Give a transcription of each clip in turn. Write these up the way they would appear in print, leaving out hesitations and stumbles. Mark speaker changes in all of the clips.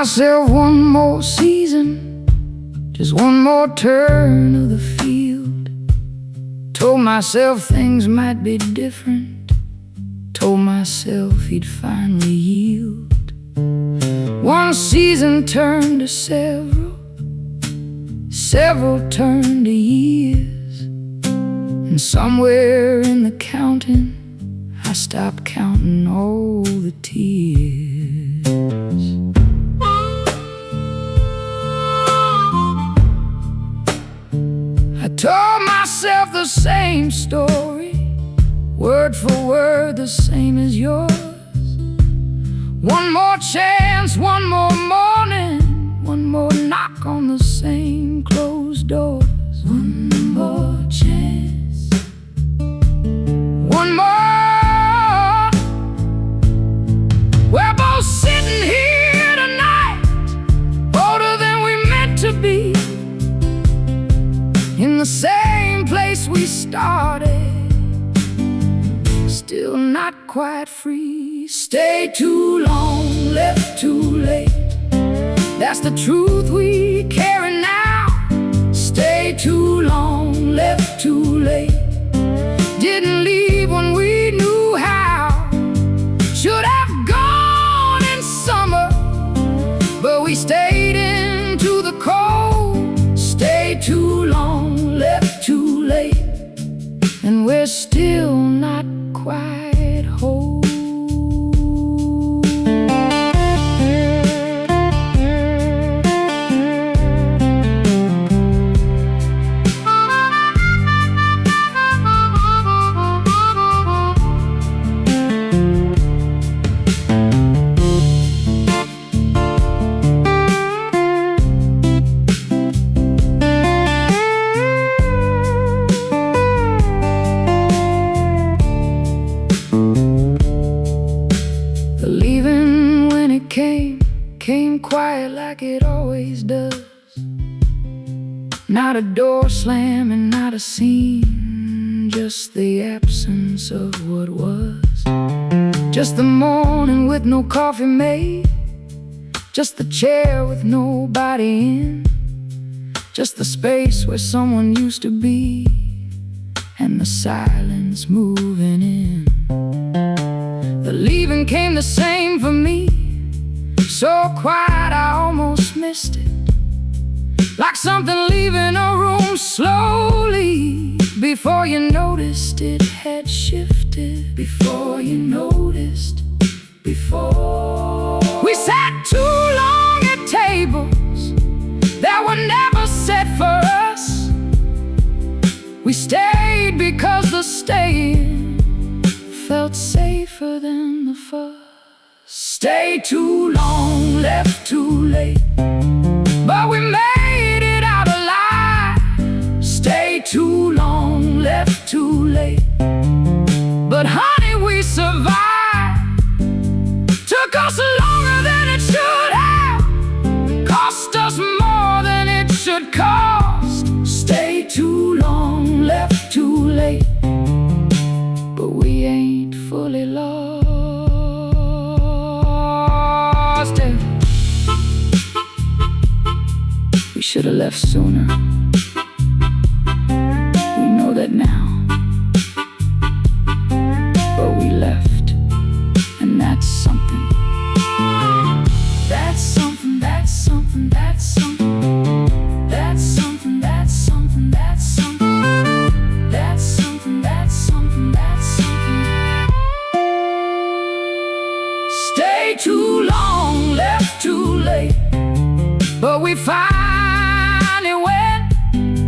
Speaker 1: myself one more season, just one more turn of the field. Told myself things might be different, told myself he'd finally yield. One season turned to several, several turned to years, and somewhere in the counting I stopped counting all the tears. I told myself the same story, word for word the same as yours. One more chance, one more morning, one more knock on the same closed doors. One more chance, one more. We're both sitting here tonight, older than we meant to be, in the same place we started, still not quite free. Stay too long, left too late, that's the truth we carry now. Stay too long, left too late, didn't leave when we knew how. Should have gone in summer, but we stayed into the cold. Stay too long, left too late, and we're still not quite whole. The leaving, when it came quiet like it always does. Not a door slamming, not a scene, just the absence of what was. Just the morning with no coffee made, just the chair with nobody in, just the space where someone used to be, and the silence moving in. The leaving came the same for me, so quiet I almost missed it, like something leaving a room slowly. Before you noticed it had shifted, before you noticed, before. We sat too long at tables that were never set for us. We stayed because the staying felt safer than the fuss. Stay too long, left too late, but we made it out alive. Stay too long, left too late, but honey, we survived. Took us longer than it should have, cost us more than it should cost. Stay too long, left too late, but we ain't fully lost. We should have left sooner, we know that now, but we left, and that's something. That's something, that's something, that's something. That's something, that's something, that's something. That's something, that's something, that's something. Stay too long, left too late, but we finally went.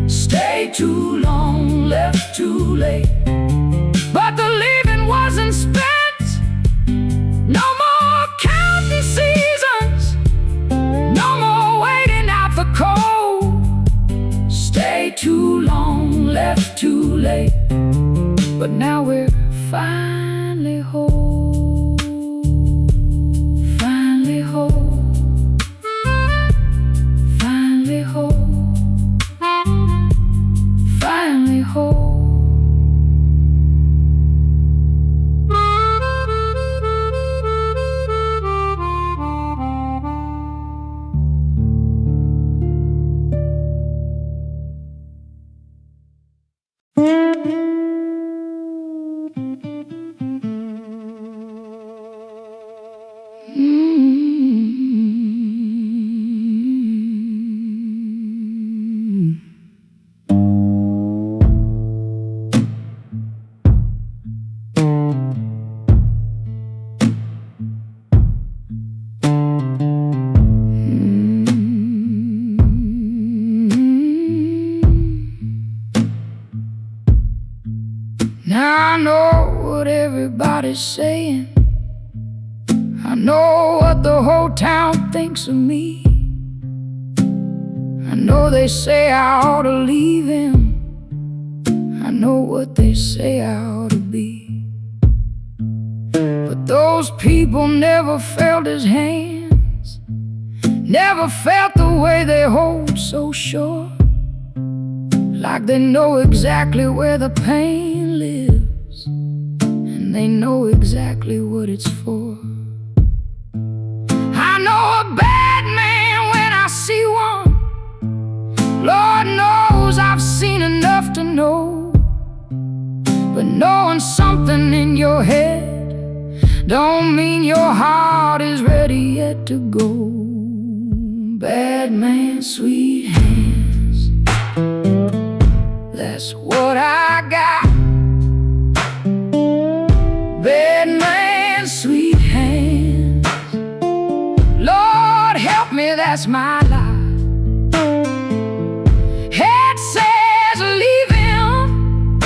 Speaker 1: Stay too long, left too late, but the leaving wasn't spent. No more counting seasons, no more waiting out the cold. Stay too long, left too late, but now we're finally whole. Finally whole. Finally whole. Finally whole. Now I know what everybody's saying. I know what the whole town thinks of me. I know they say I ought to leave him. I know what they say I ought to be. But those people never felt his hands, never felt the way they hold so sure, like they know exactly where the pain lives, and they know exactly what it's for. I know a bad man when I see one. Lord knows I've seen enough to know. But knowing something in your head don't mean your heart is ready yet to go. Bad man, sweet hands, that's what I got. Bad man, sweet hands, Lord help me, that's my life. Head says leave him,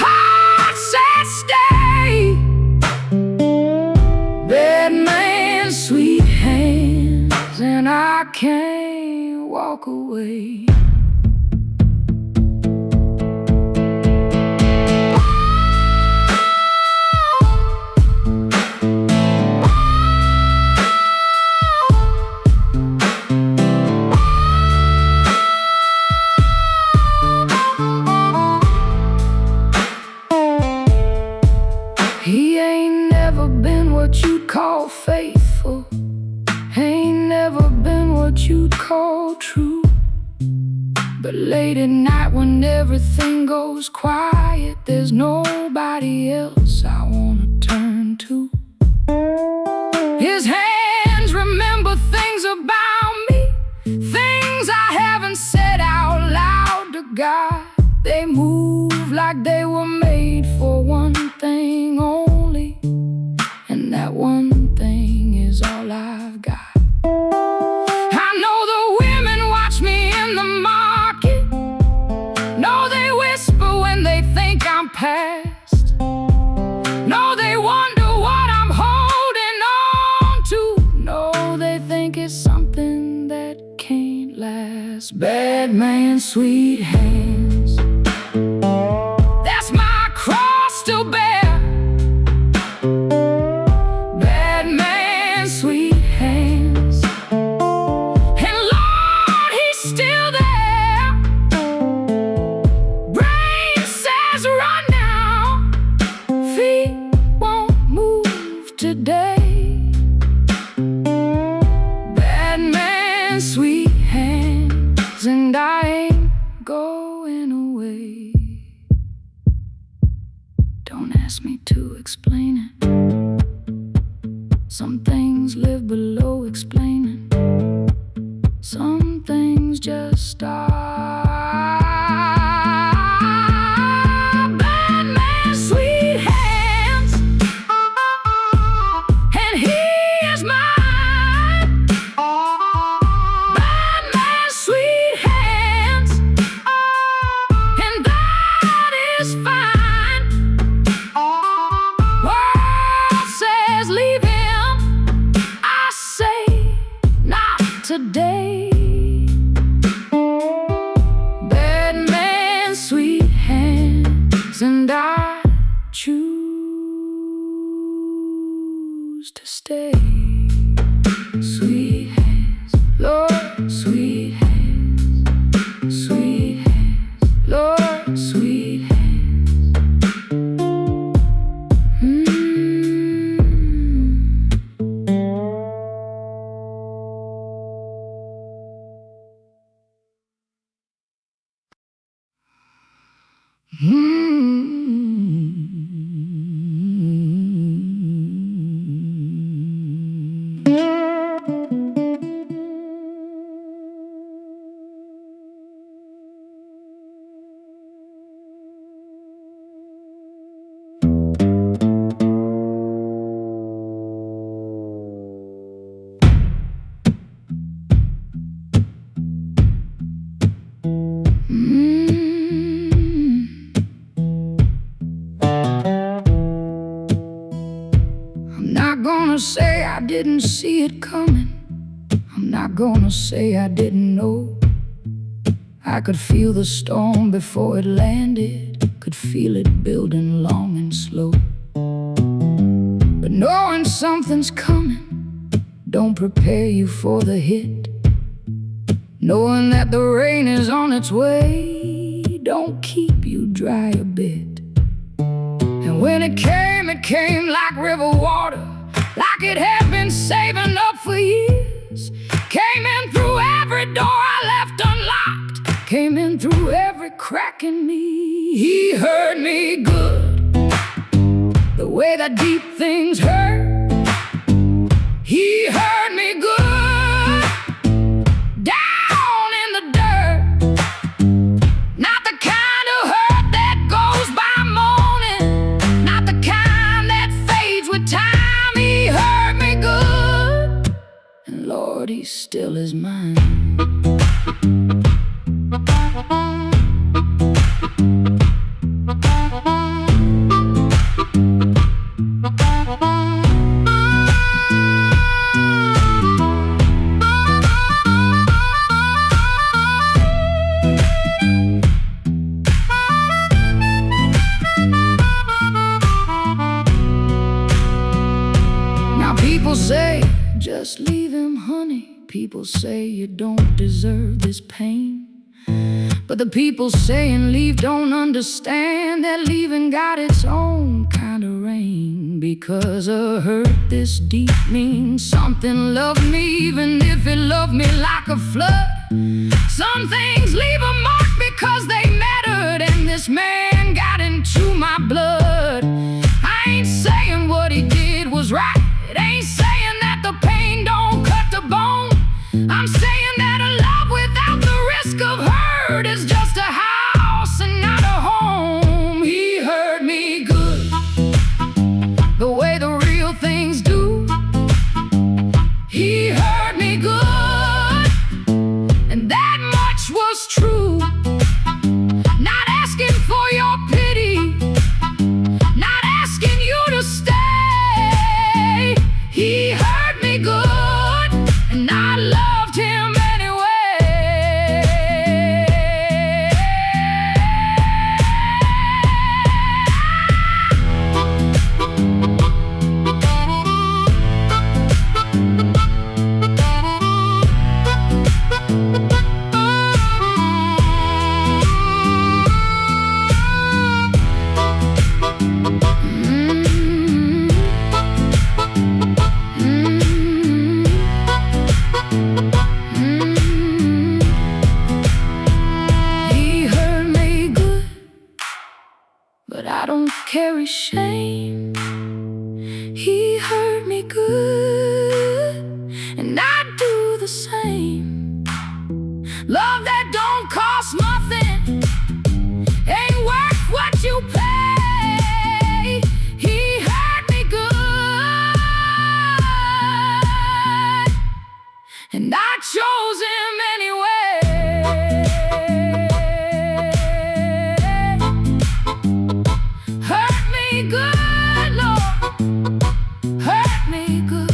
Speaker 1: heart says stay. Bad man, sweet hands, and I can't walk away. He ain't never been what you'd call faithful, ain't never been what you'd call true. But late at night when everything goes quiet, there's nobody else I wanna turn to. His hands remember things about me, things I haven't said out loud to God. They move like they were made for one thing only, and that one thing is all I've got. I know the women watch me in the market, know they whisper when they think I'm past, know they wonder what I'm holding on to, know they think it's something that can't last. Bad man, sweet hands, that's my cross to bear. Bad man, sweet hands, and Lord, he's still there. Brain says run now, feet won't move today. Bad man, sweet hands, and I ain't going away. Don't ask me to explain it. Some things live below explaining. Some things just are. Bad man, sweet hands, and he is mine. Bad man, sweet hands, and that is fine. World says leave him, I say not today. Bad man, sweet hands, and I choose to stay. Sweet hands, Lord, sweet hands, sweet hands, Lord, sweet hands. gonna say I didn't see it coming. I'm not gonna say I didn't know. I could feel the storm before it landed, could feel it building long and slow. But knowing something's coming don't prepare you for the hit. Knowing that the rain is on its way don't keep you dry a bit. And when it came like river water, like it had been saving up for years. Came in through every door I left unlocked, came in through every crack in me. He heard me good, the way that deep things hurt. He heard me good, down in the dirt. Not the kind of hurt that goes by moaning, not the kind that fades with time. He heard me good, and Lord, he still is mine. People say, just leave him, honey. People say you don't deserve this pain. But the people saying leave don't understand that leaving got its own kind of rain. Because a hurt this deep means something loved me, even if it loved me like a flood. Some things leave a mark because they mattered, and this man got into my blood. I ain't saying what he did was right, ain't saying that the pain don't cut the bone. I'm saying that a love without the risk of hurt is just a house and not a home. He heard me good, the way the real things do. He heard me good, and that much was true. Not asking for your pity, not asking you to stay. He heard me good, and I loved him anyway. But I don't carry shame. He heard me good, and I do the same. Love that don't cost nothing ain't worth what you pay. He heard me good, and I chose him anyway. Good Lord, hurt me good.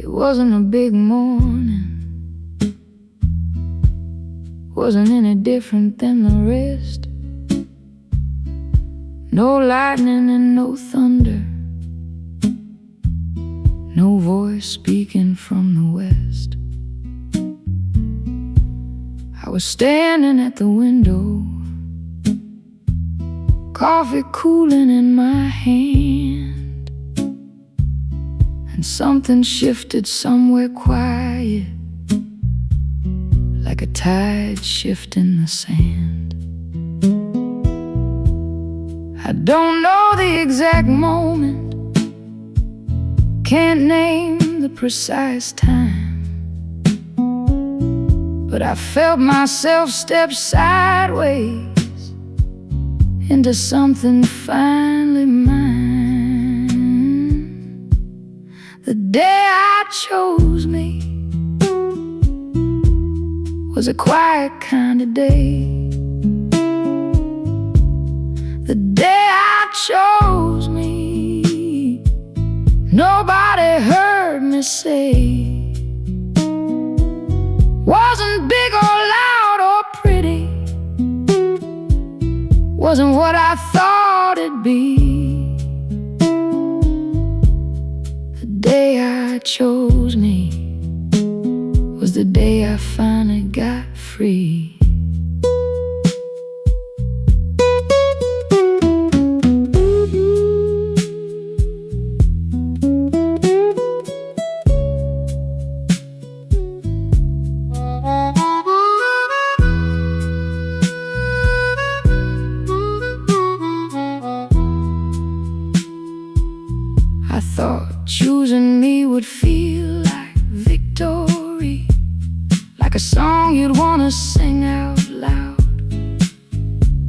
Speaker 1: It wasn't a big morning, wasn't any different than the rest. No lightning and no thunder, no voice speaking from the west. I was standing at the window, coffee cooling in my hand, and something shifted somewhere quiet like a tide shift in the sand. I don't know the exact moment, can't name the precise time, but I felt myself step sideways into something finally mine. The day I chose me was a quiet kind of day. The day I chose me, nobody heard me say. Wasn't big or loud or pretty, wasn't what I thought it'd be. The day I chose me was the day I finally got free. I thought choosing me would feel like victory, like a song you'd wanna sing out loud.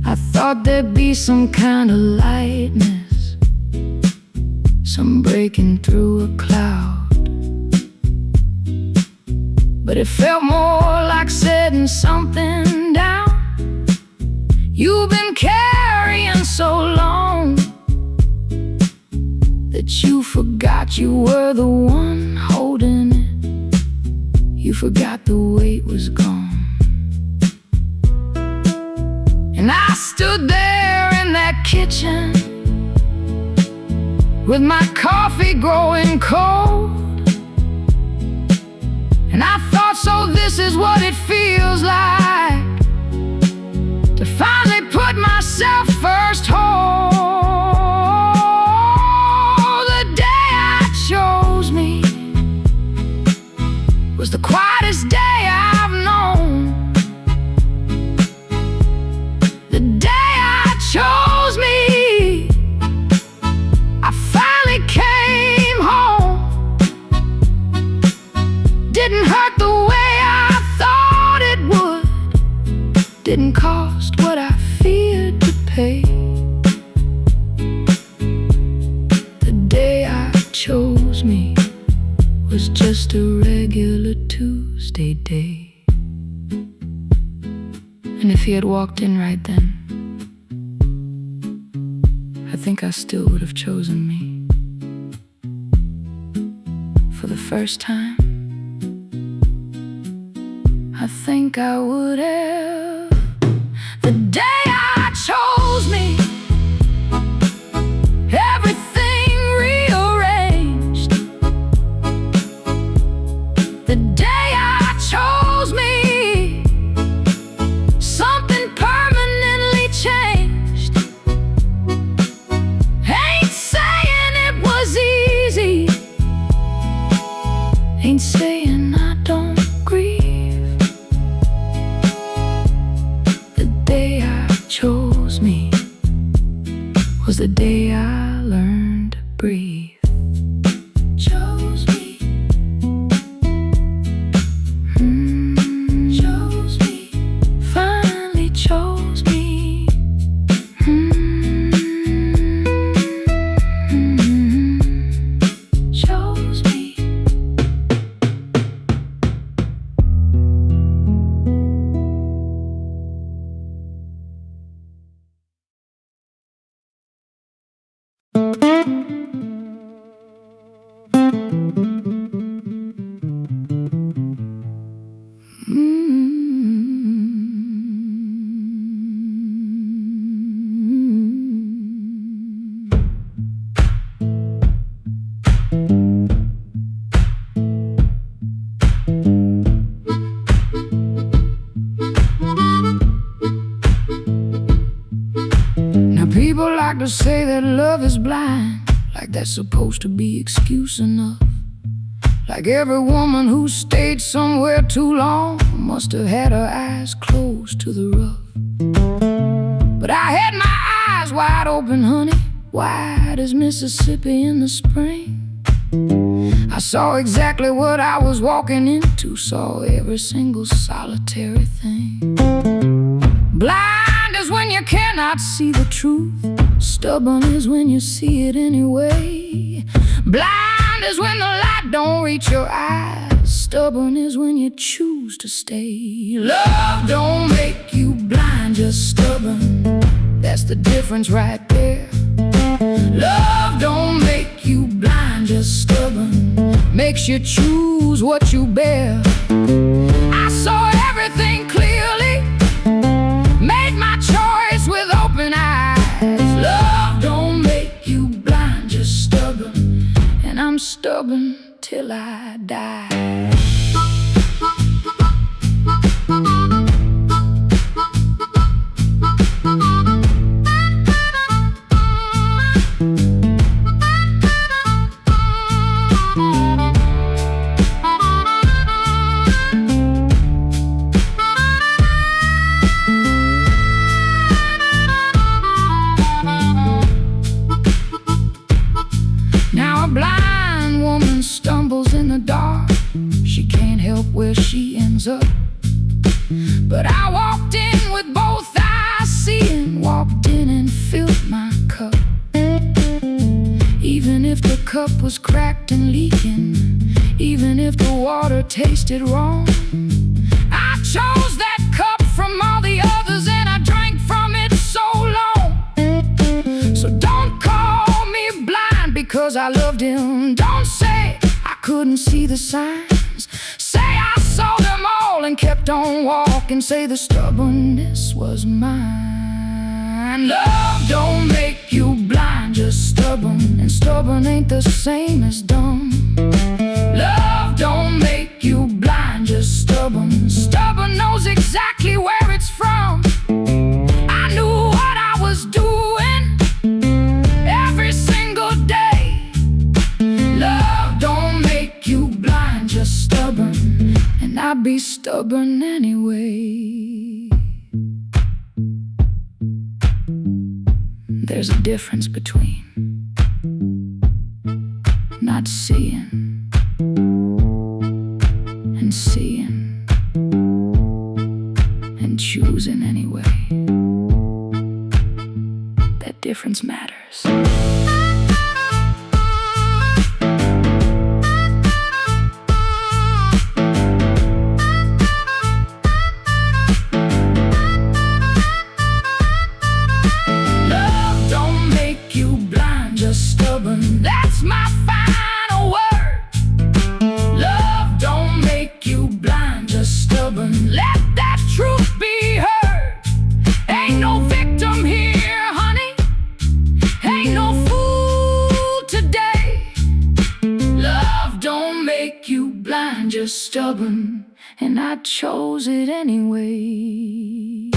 Speaker 1: I thought there'd be some kind of lightness, some breaking through a cloud. But it felt more like setting something down you've been carrying so long that you forgot you were the one holding it. You forgot the weight was gone. And I stood there in that kitchen with my coffee growing cold, and I thought, so this is what it feels like to finally put myself first home. Was the quietest day I've known. The day I chose me, I finally came home. Didn't hurt the way I thought it would, didn't cost what I feared to pay. The day I chose me was just a regular Tuesday day. And if he had walked in right then, I think I still would have chosen me. For the first time, I think I would have. The day I chose me, everything rearranged. The day I chose me, something permanently changed. Ain't saying it was easy, ain't saying I don't grieve. The day I chose me was the day I learned to breathe. Chose me. Chose me. Finally chose me. Chose me. Now people like to say that love is blind, like that's supposed to be excuse enough. Like every woman who stayed somewhere too long must have had her eyes closed to the rough. But I had my eyes wide open, honey, wide as Mississippi in the spring. I saw exactly what I was walking into, saw every single solitary thing. Blind is when you cannot see the truth. Stubborn is when you see it anyway. Blind is when the light don't reach your eyes. Stubborn is when you choose to stay. Love don't make you blind, just stubborn. That's the difference right there. Love don't make you blind, just stubborn. Makes you choose what you bear. I saw everything clearly, made my choice with open eyes. Love don't make you blind, just stubborn. And I'm stubborn till I die. Now a blind woman stumbles in the dark. She can't help where she ends up. But I walked in with both eyes seeing, walked in and filled my cup. Even if the cup was cracked and leaking, even if the water tasted wrong, I chose that cup from all the others and I drank from it so long. So don't call me blind because I loved him. Don't say I couldn't see the signs. Say I saw them all and kept on walking. Say the stubbornness was mine. Love don't make you blind, just stubborn. And stubborn ain't the same as dumb. Love don't make you blind, just stubborn. Stubborn knows exactly where it's from. I knew what I was doing every single day. Love don't make you blind, just stubborn. And I'd be stubborn anyway. There's a difference between not seeing and seeing and choosing anyway. That difference matters. That's my final word. Love don't make you blind, just stubborn. Let that truth be heard. Ain't no victim here, honey. Ain't no fool today. Love don't make you blind, just stubborn. And I chose it anyway.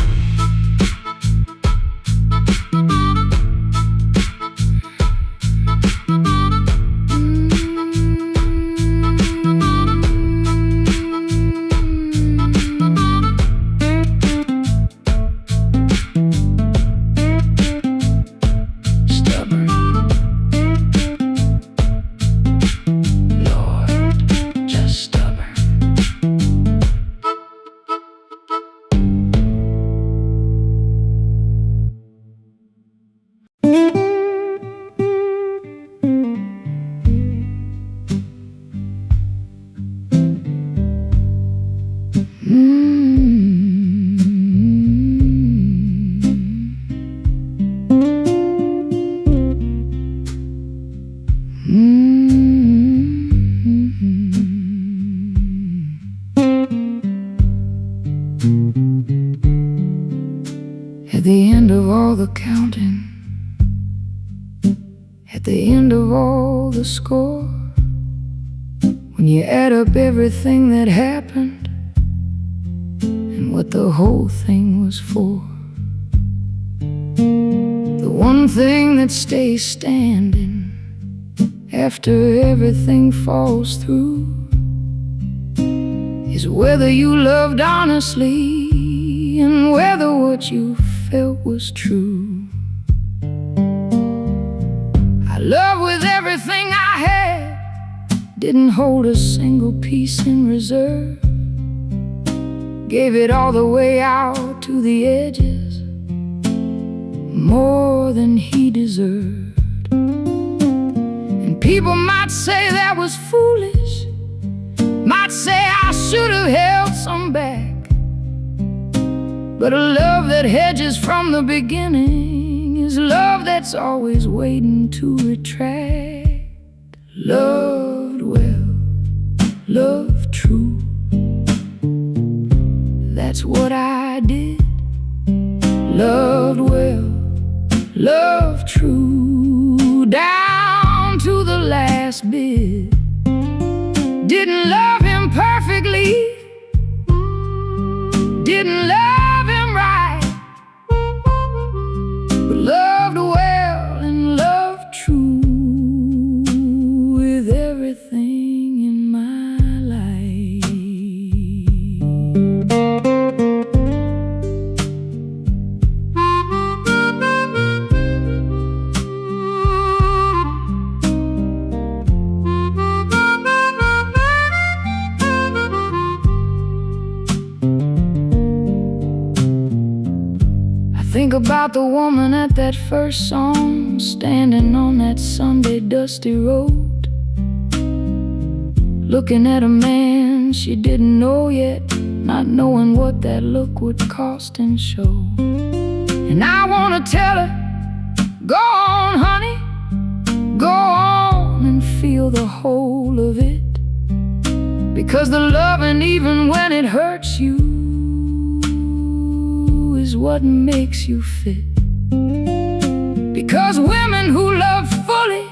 Speaker 1: At the end of all the counting, at the end of all the score, when you add up everything that happened and what the whole thing was for, the one thing that stays standing after everything falls through is whether you loved honestly and whether what you felt was true. I loved with everything I had, didn't hold a single piece in reserve. Gave it all the way out to the edges, more than he deserved. And people might say that was foolish, might say I should have held some back. But a love that hedges from the beginning is love that's always waiting to retract. Loved well, loved true, that's what I did. Loved well, loved true, down to the last bit. Didn't love him perfectly, didn't love him right, but loved well and loved true with everything in my life. Think about the woman at that first song, standing on that Sunday dusty road, looking at a man she didn't know yet, not knowing what that look would cost and show. And I wanna tell her, go on honey, go on and feel the whole of it, because the loving, even when it hurts you, is what makes you fit. Because women who love fully,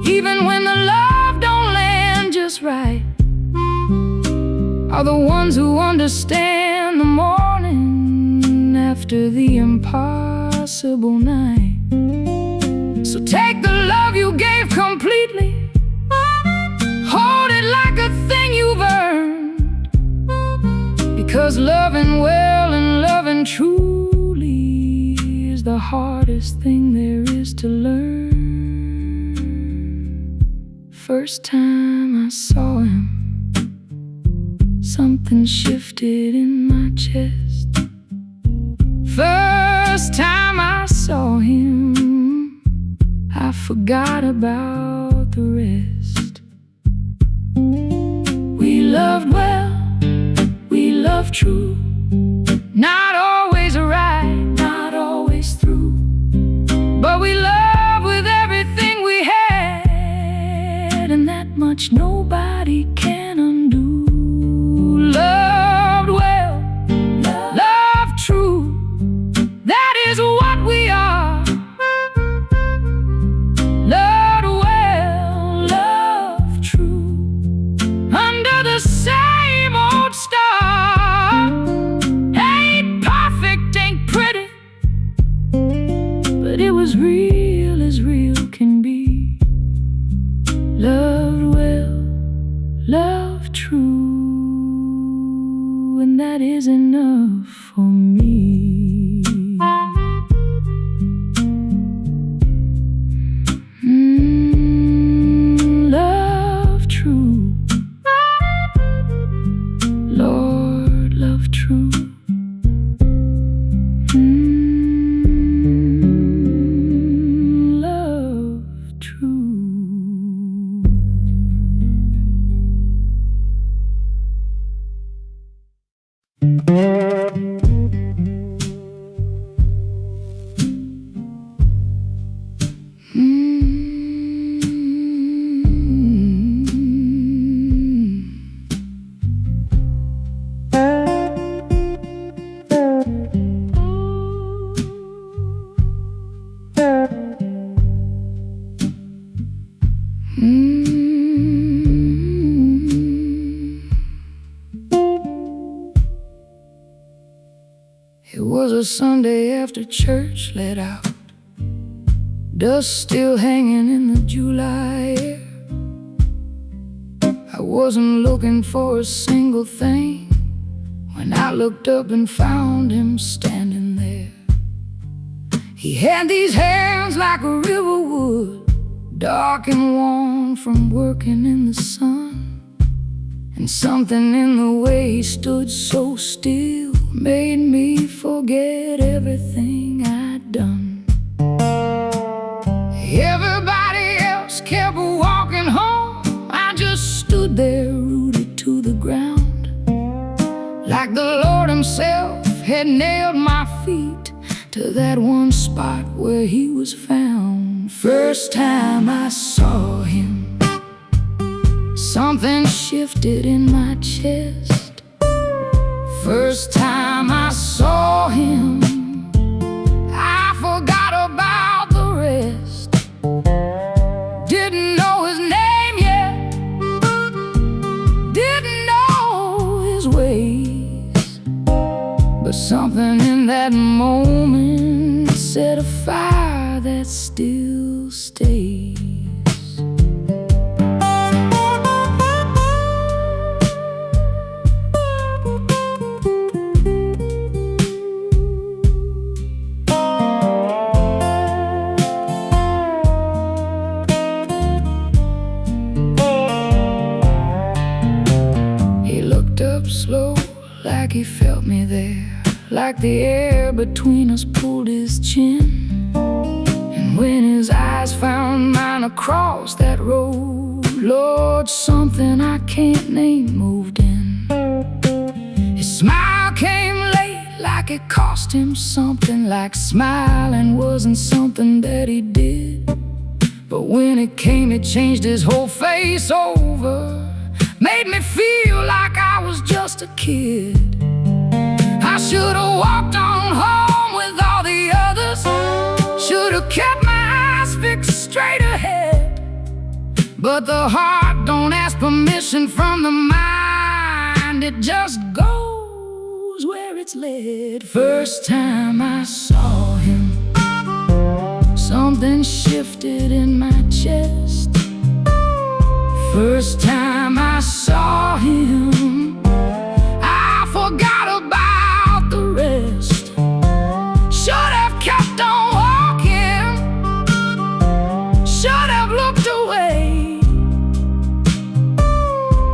Speaker 1: even when the love don't land just right, are the ones who understand the morning after the impossible night. So take the love you gave completely, hold it like a thing you've earned, because loving well and loving truly is the hardest thing there is to learn. First time I saw him, something shifted in my chest. First time I saw him, I forgot about the rest. We loved well, we loved true, not always right, not always through, but we loved with everything we had, and that much nobody can undo. Loved well, loved true, that is what we are. Loved well, loved true, under the same old star. Ain't perfect, ain't pretty, but it was real as real can be. Loved well, loved true, and that is enough for me. Love true, Lord, love true. Love true. It was a Sunday after church let out, dust still hanging in the July air. I wasn't looking for a single thing when I looked up and found him standing there. He had these hands like a river would, dark and warm from working in the sun. And something in the way he stood so still made me forget everything I'd done. Everybody else kept walking home, I just stood there rooted to the ground, like the Lord himself had nailed my feet to that one spot where he was found. First time I saw him, something shifted in my chest. First time I saw him, I forgot about the rest. Didn't know his name yet, didn't know his ways, but something in that moment set a fire that still stays. Slow, like he felt me there, like the air between us pulled his chin. And when his eyes found mine across that road, Lord, something I can't name moved in. His smile came late, like it cost him something, like smiling wasn't something that he did. But when it came, it changed his whole face over, made me feel like I was just a kid. I should've walked on home with all the others, should've kept my eyes fixed straight ahead. But the heart don't ask permission from the mind, it just goes where it's led. First time I saw him, something shifted in my chest. First time I saw him, I forgot about the rest. Should have kept on walking, should have looked away.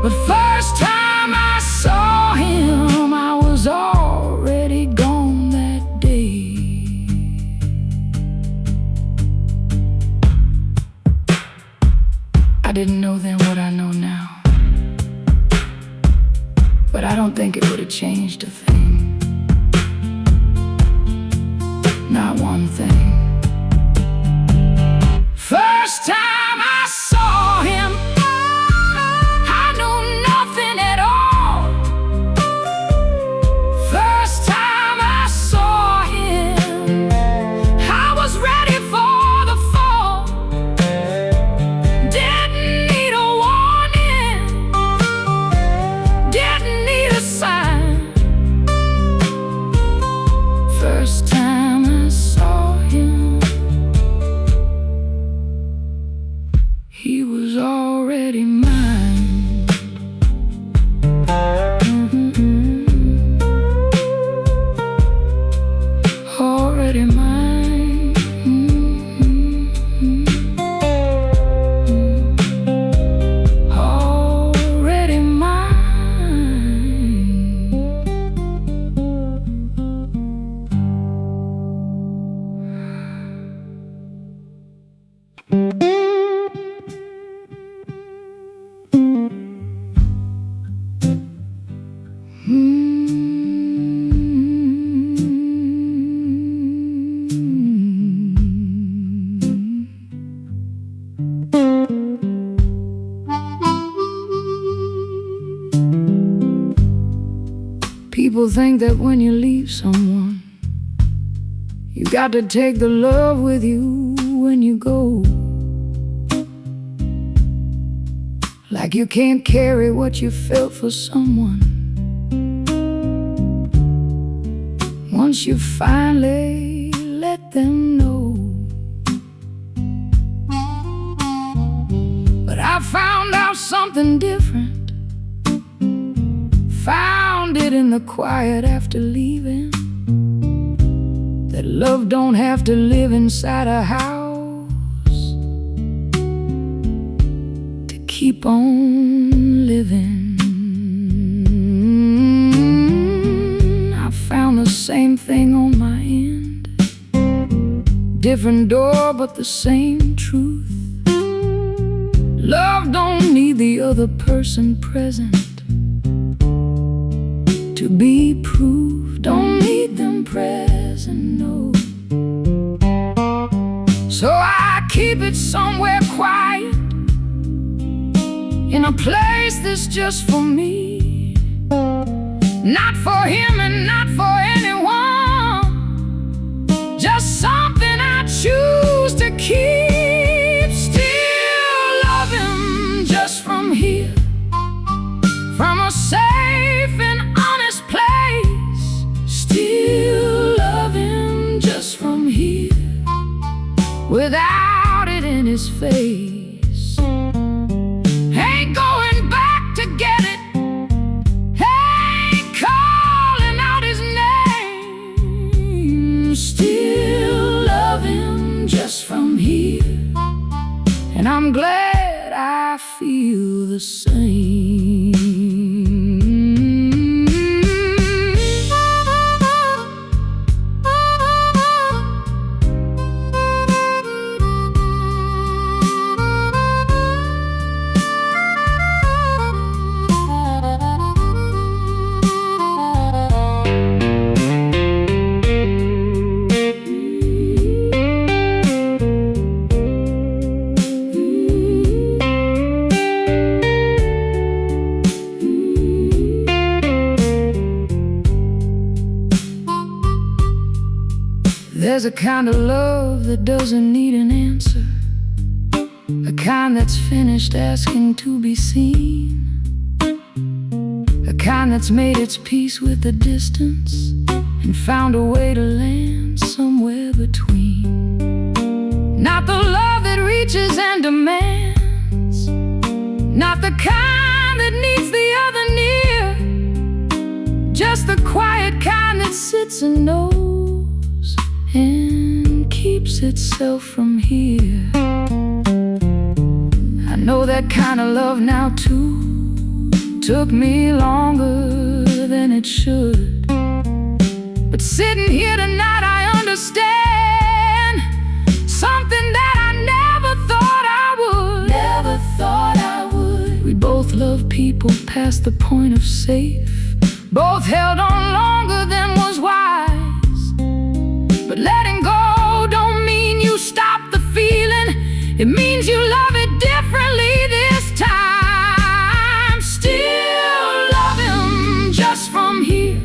Speaker 1: But first time I saw him, I was already gone that day. I didn't know then what I know now, but I don't think it would have changed a thing. Not one thing. First time I saw him, I knew nothing at all. First time I saw him, I was ready for the fall. Didn't need a warning, didn't need a sign. First time I saw him, he was already mine. Already mine. Already mine. People think that when you leave someone, you got to take the love with you when you go. Like you can't carry what you felt for someone once you finally let them know. But I found out something different. it in the quiet after leaving, that love don't have to live inside a house to keep on living. I found the same thing on my end, different door but the same truth. Love don't need the other person present to be proof. Don't need them present, no. So I keep it somewhere quiet, in a place that's just for me, not for him and not for anyone, just something I choose to keep. Still love him just from here, from a safe and honest place. Still love him just from here, without it in his face. Ain't going back to get it, ain't calling out his name. Still love him just from here, and I'm glad I feel the same. There's a kind of love that doesn't need an answer, a kind that's finished asking to be seen, a kind that's made its peace with the distance and found a way to land somewhere between. Not the love that reaches and demands, not the kind that needs the other near, just the quiet kind that sits and knows and keeps itself from here. I know that kind of love now too. Took me longer than it should, but sitting here tonight I understand something that I never thought I would. Never thought I would. We both love people past the point of safe, both held on longer than was wise. But letting go don't mean you stop the feeling, it means you love it differently this time. Still love him just from here,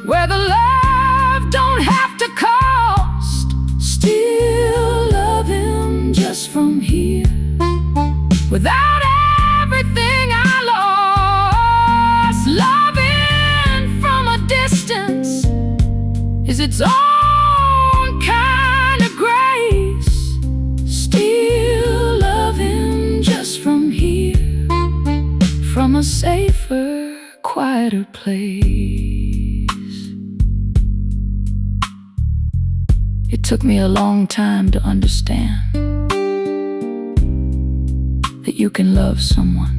Speaker 1: where the love don't have to cost. Still love him just from here, without everything I lost. Loving from a distance is its own kind of grace. Still love him just from here, from a safer, quieter place. It took me a long time to understand that you can love someone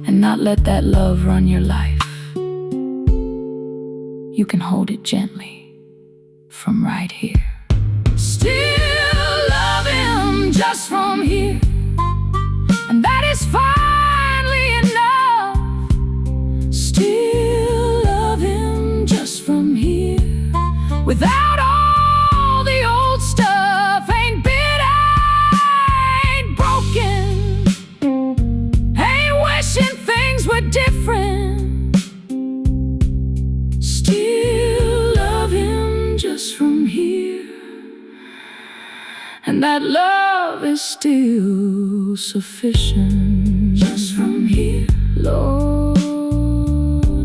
Speaker 1: and not let that love run your life. You can hold it gently from right here. Still love him just from here, and that is finally enough. Still love him just from here, without all the old stuff. Ain't bitter, ain't broken, ain't wishing things were different. Still love him just from here, and that love is still sufficient. Just from here, Lord,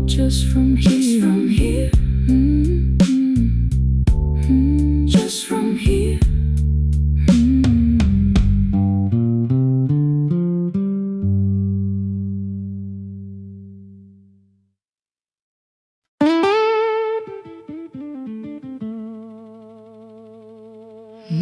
Speaker 1: just from here. Just from here. Just from here. I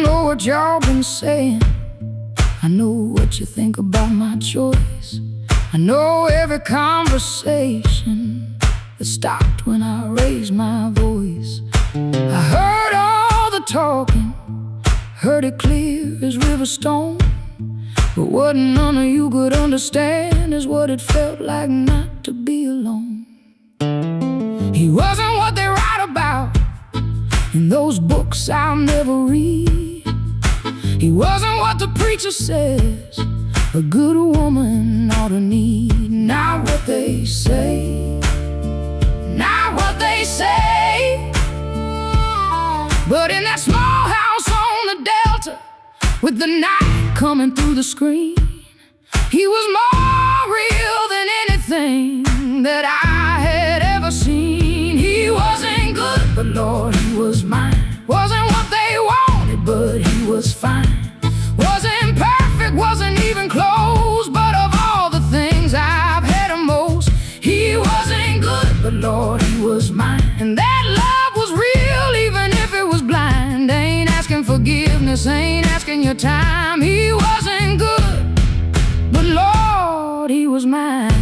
Speaker 1: know what y'all been saying. I know what you think about my choice. I know every conversation that stopped when I raised my voice. I heard all the talking, heard it clear as river stone. But what none of you could understand is what it felt like not to be alone. He wasn't what they write about in those books I'll never read. He wasn't what the preacher says a good woman ought to need. Not what they say, not what they say. But in that small house on the Delta, with the night coming through the screen, he was more real than anything that I had ever seen. He wasn't good, but Lord, he was mine. Wasn't what they wanted, but he was fine. Wasn't perfect, wasn't even close, but of all the things I've had the most, he wasn't good, but Lord, he was mine. And that love was real, even if it was blind. Ain't asking forgiveness, ain't asking your time. He wasn't good, but Lord, he was mine.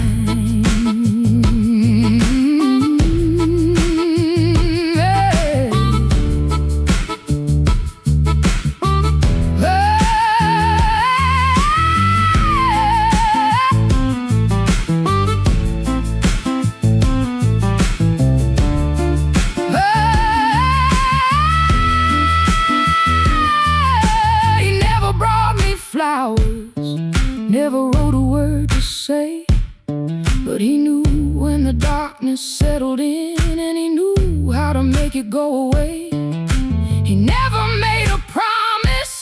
Speaker 1: Never wrote a word to say, but he knew when the darkness settled in, and he knew how to make it go away. He never made a promise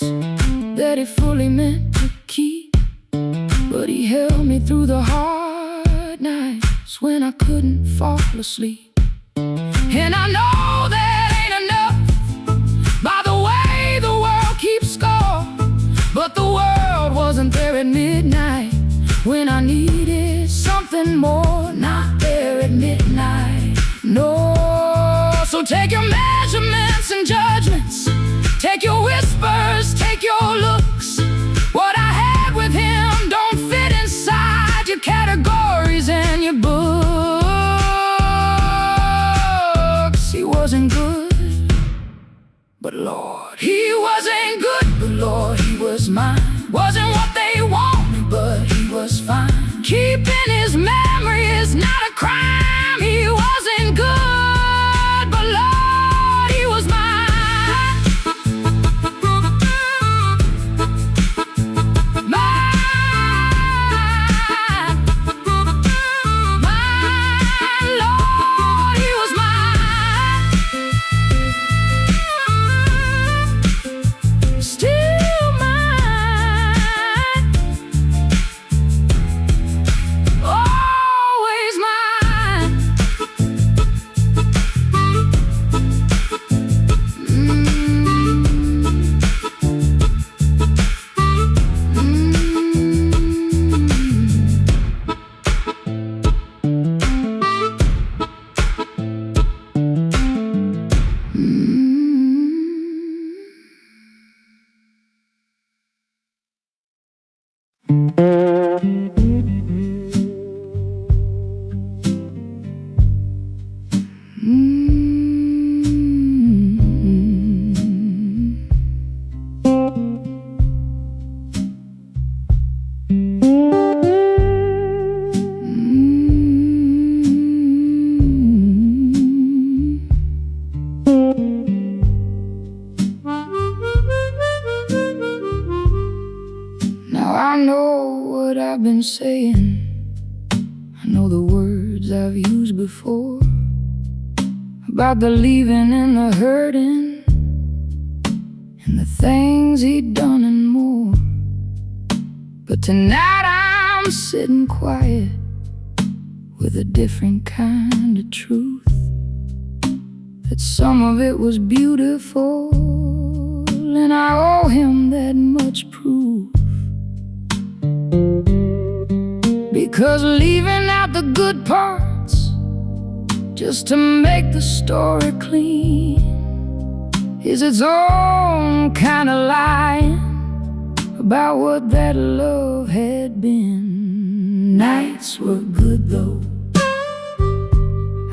Speaker 1: that he fully meant to keep, but he held me through the hard nights when I couldn't fall asleep. And I know that ain't enough by the way the world keeps score, but the world wasn't there at midnight when I needed something more. Not there at midnight, no. So take your measurements and judgments, take your whispers, take your looks. What I had with him don't fit inside your categories and your books. He wasn't good, but Lord, he wasn't good, but Lord, he was mine. Wasn't what they wanted, but he was fine. Keeping his memory is not a crime. He wasn't good, but Lord, he was mine. Mine, Lord, he was mine. Still mine, always mine. Now I know what I've been saying, I know the words I've used before, about the leaving and the hurting, and the things he'd done and more. But tonight I'm sitting quiet with a different kind of truth, that some of it was beautiful, and I owe him that much proof. Because leaving out the good parts just to make the story clean is its own kind of lying about what that love had been. Nights were good though,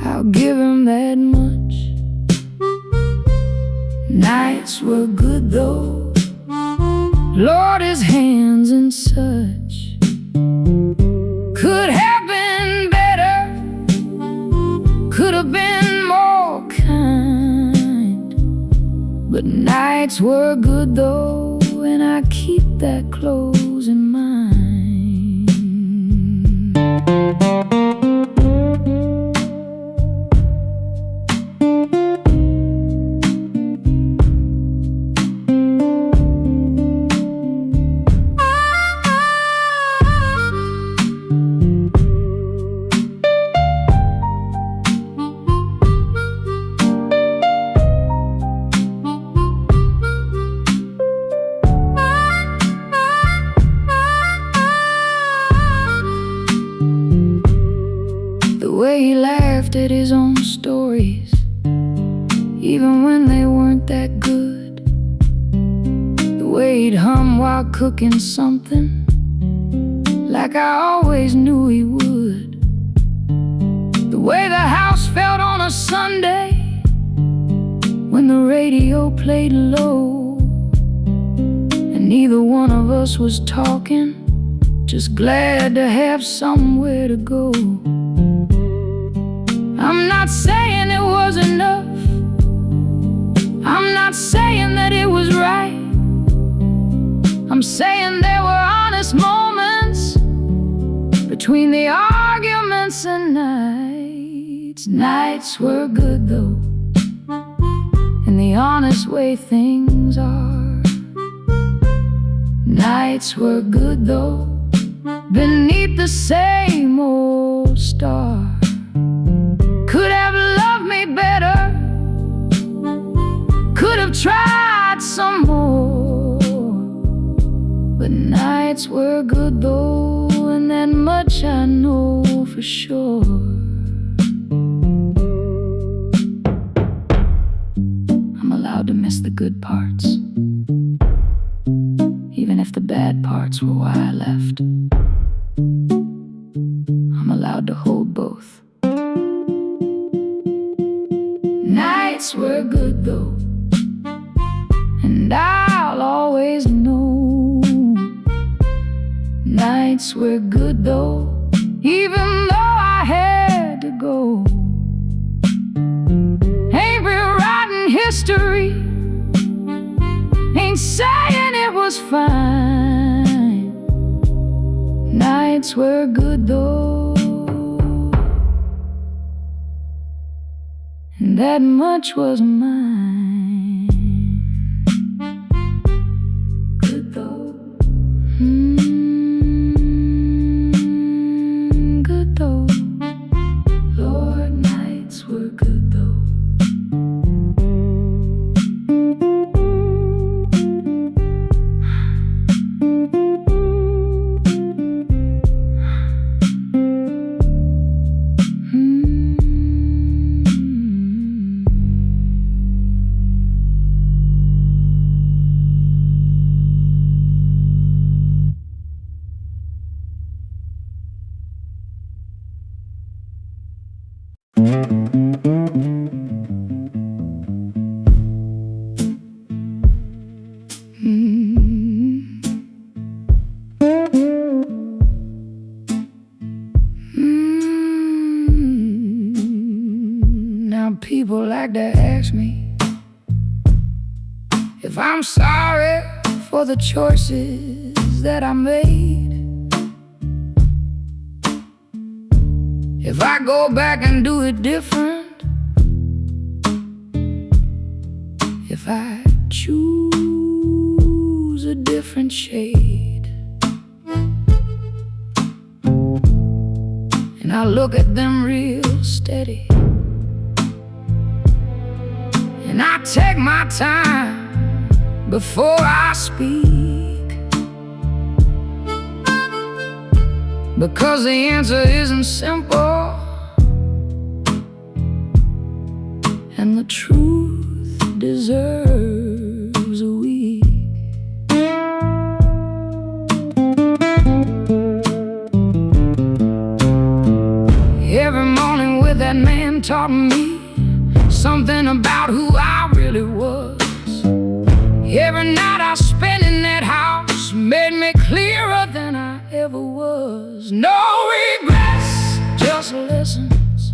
Speaker 1: I'll give him that much. Nights were good though, Lord, his hands and such. Could have been better, could have been more kind, but nights were good though, and I keep that close in mind. The way he laughed at his own stories, even when they weren't that good. The way he'd hum while cooking something, like I always knew he would. The way the house felt on a Sunday when the radio played low, and neither one of us was talking, just glad to have somewhere to go. I'm not saying it was enough, I'm not saying that it was right, I'm saying there were honest moments between the arguments and nights. Nights were good though, in the honest way things are. Nights were good though, beneath the same old star. Could have loved me better, could have tried some more, but nights were good though, and that much I know for sure. I'm allowed to miss the good parts, even if the bad parts were why I left. I'm allowed to hold both. Nights were good though, and I'll always know. Nights were good though, even though I had to go. Ain't rewriting history, ain't saying it was fine. Nights were good though, and that much was mine. Good though, good though, Lord, nights were good though. Now people like to ask me if I'm sorry for the choices that I made, if I go back and do it different, if I choose blue's a different shade, and I look at them real steady, and I take my time before I speak, because the answer isn't simple, and the truth deserves a week. Every morning with that man taught me something about who I really was. Every night I spent in that house made me clearer than I ever was. No regrets, just lessons.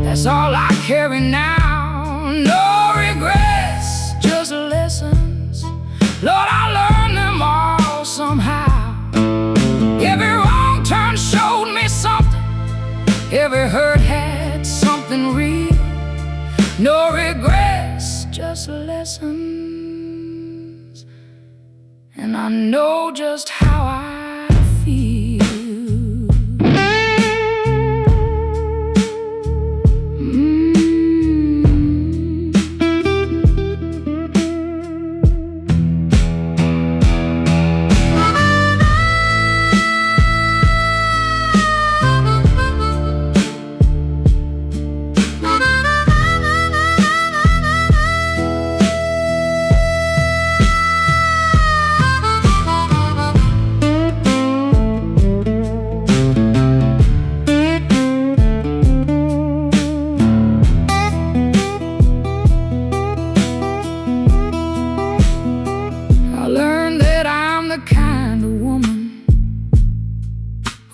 Speaker 1: That's all I carry now. No regrets, just lessons. Lord, I learned them all somehow. Every wrong turn showed me something. Every hurt had something real. No regrets, just lessons. And I know just how I feel.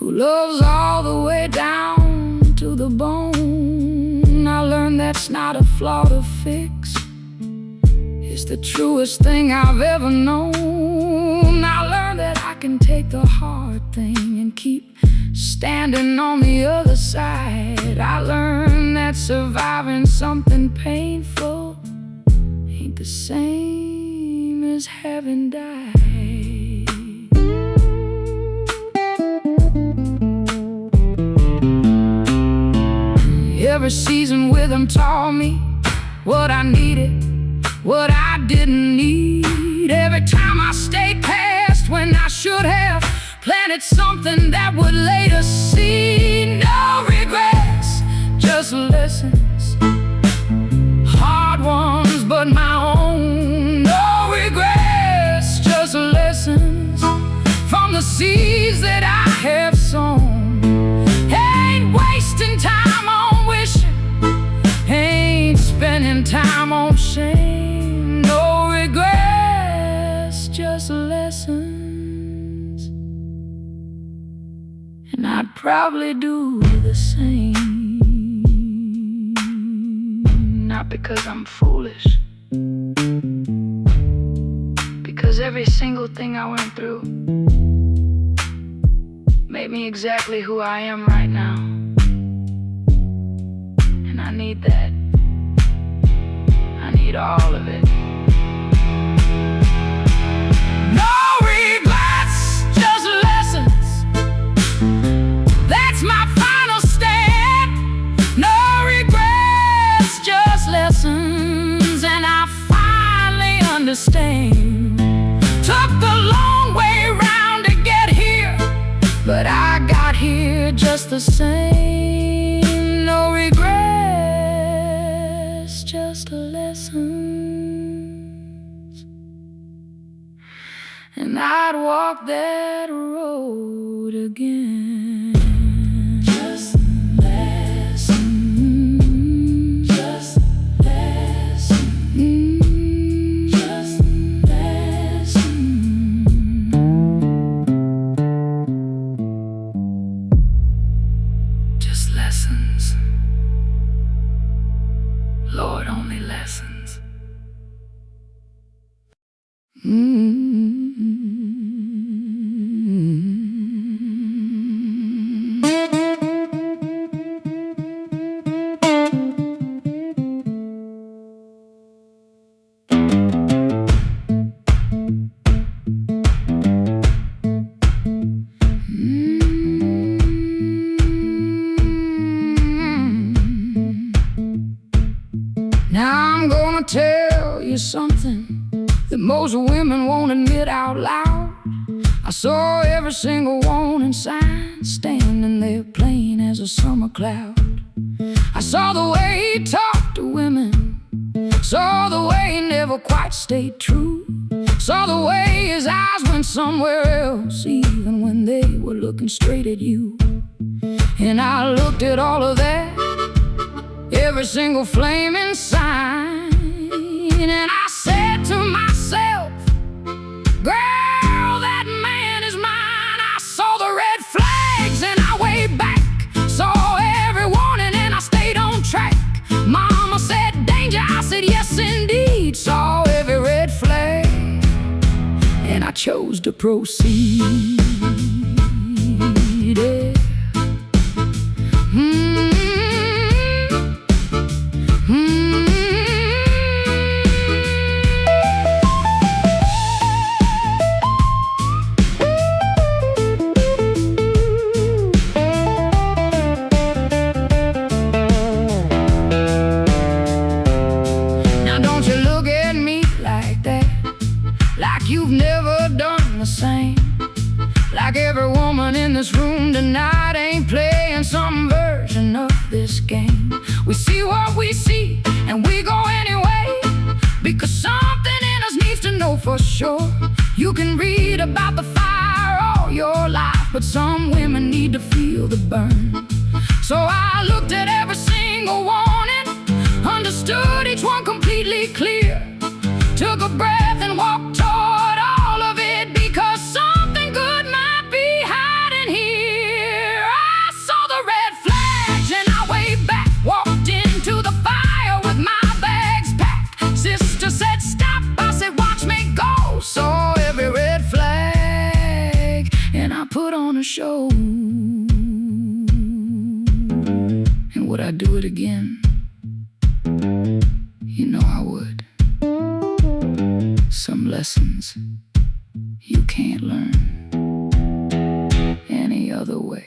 Speaker 1: Love's all the way down to the bone. I learned that's not a flaw to fix. It's the truest thing I've ever known. I learned that I can take the hard thing and keep standing on the other side. I learned that surviving something painful ain't the same as having died. Every season with them taught me what I needed, what I didn't need. Every time I stayed past when I should have planted something that would later see. No regrets, just lessons. Hard ones, but my own. No regrets, just lessons from the seeds that I have sown. Ain't wasting time on wishing, ain't spending time on shame. No regrets, just lessons. And I'd probably do the same. Not because I'm foolish, because every single thing I went through made me exactly who I am right now. And I need that. I need all of it. No regrets, just lessons. That's my final stand. No regrets, just lessons. And I finally understand. Took the long way round to get here, but I got here just the same. No regrets, just lessons. And I'd walk that road again. Just lessons. Just lessons. Just lessons. Just lessons. Lord, only lessons. something that most women won't admit out loud. I saw every single warning sign standing there plain as a summer cloud. I saw the way he talked to women, saw the way he never quite stayed true, saw the way his eyes went somewhere else, even when they were looking straight at you. And I looked at all of that, every single flaming sign, and I said to myself, girl, that man is mine. I saw the red flags and I waved back, saw every warning and I stayed on track. Mama said danger, I said yes indeed. Saw every red flag and I chose to proceed. Yeah. You've never done the same. Like every woman in this room tonight ain't playing some version of this game. We see what we see and we go anyway, because something in us needs to know for sure. You can read about the fire all your life, but some women need to feel the burn. So I looked at every single warning, understood each one completely clear, took a breath and walked toward all of it, because something good might be hiding here. I saw the red flags and I waved back, walked into the fire with my bags packed. Sister said stop, I said watch me go. Saw every red flag and I put on a show. And would I do it again? You know I would. Some lessons you can't learn any other way.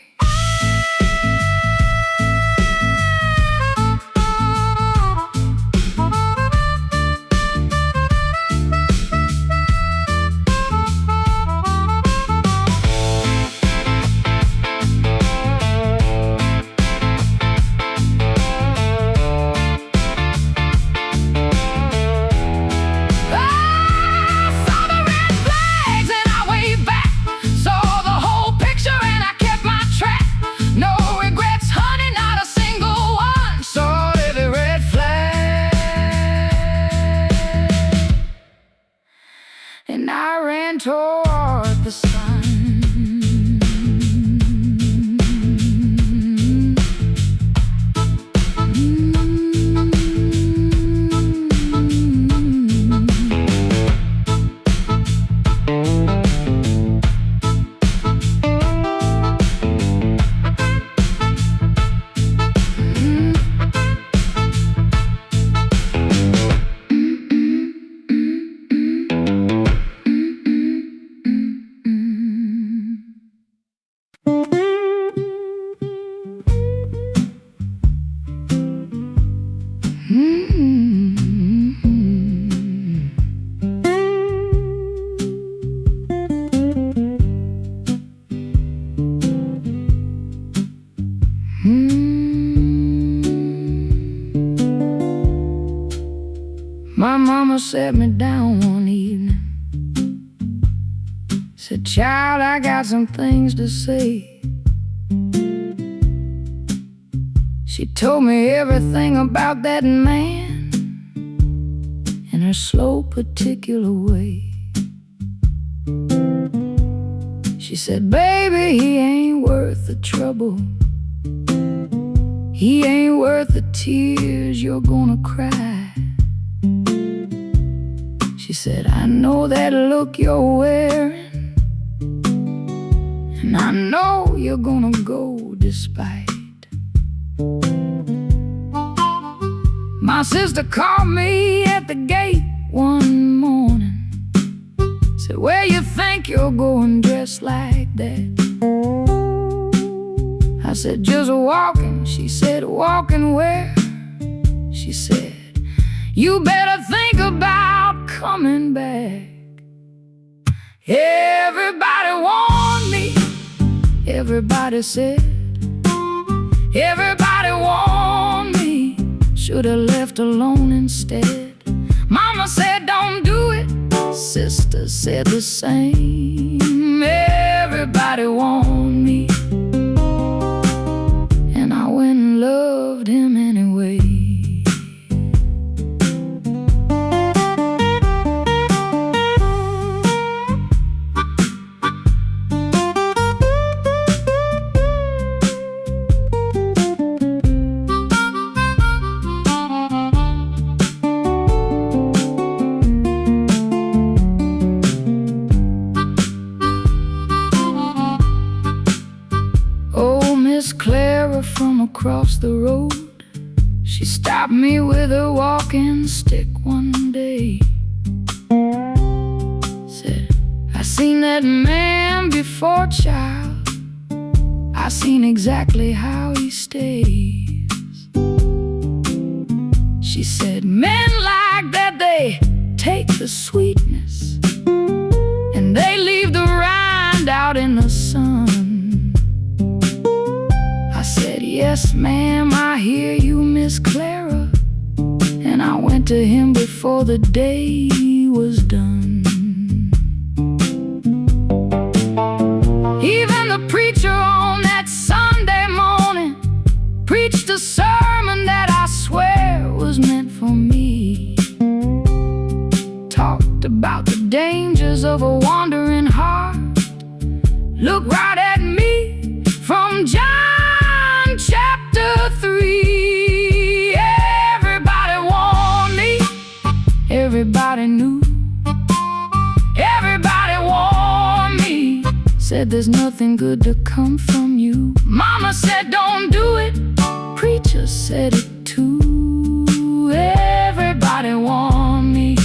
Speaker 1: And I ran toward the sun. My mama sat me down one evening, said, child, I got some things to say. She told me everything about that man in her slow, particular way. She said, baby, he ain't worth the trouble. He ain't worth the tears you're gonna cry. She said, I know that look you're wearing, and I know you're gonna go despite. My sister called me at the gate one morning, said, where you think you're going dressed like that? I said, just walking. She said, walking where? She said, you better think about coming back. Everybody warned me, everybody said, everybody warned me, should've left alone instead. Mama said don't do it, sister said the same. Everybody warned me, and I went and loved him anyway. Miss Clara from across the road, she stopped me with her walking stick one day. Said, I seen that man before, child, I seen exactly how he stays. She said, men like that, they take the sweetness and they leave the rind out in the sun. I said, yes, ma'am, I hear you, Miss Clara. And I went to him before the day was done. Even the preacher on that Sunday morning preached a sermon that I swear was meant for me. Talked about the dangers of a wandering heart. Look right at me from John chapter 3. Everybody warned me, everybody knew, everybody warned me, said there's nothing good to come from you. Mama said don't do it, preacher said it too. Everybody warned me,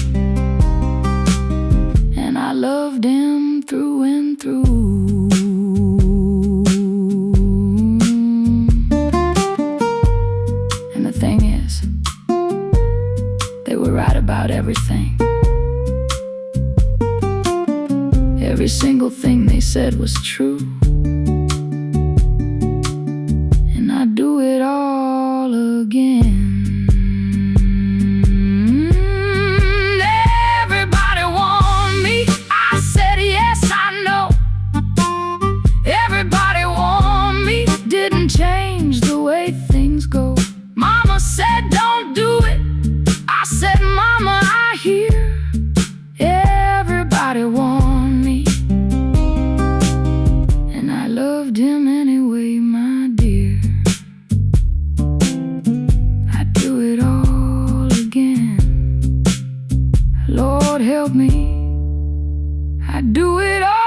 Speaker 1: and I loved him through and through. Right about everything. Every single thing they said was true, and I'd do it all again. Everybody warned me, I said yes, I know. Everybody warned me, didn't change the way things go. Mama said don't do it, I said, Mama, I hear. Everybody warned me, and I loved him anyway, my dear. I'd do it all again. Lord help me, I'd do it all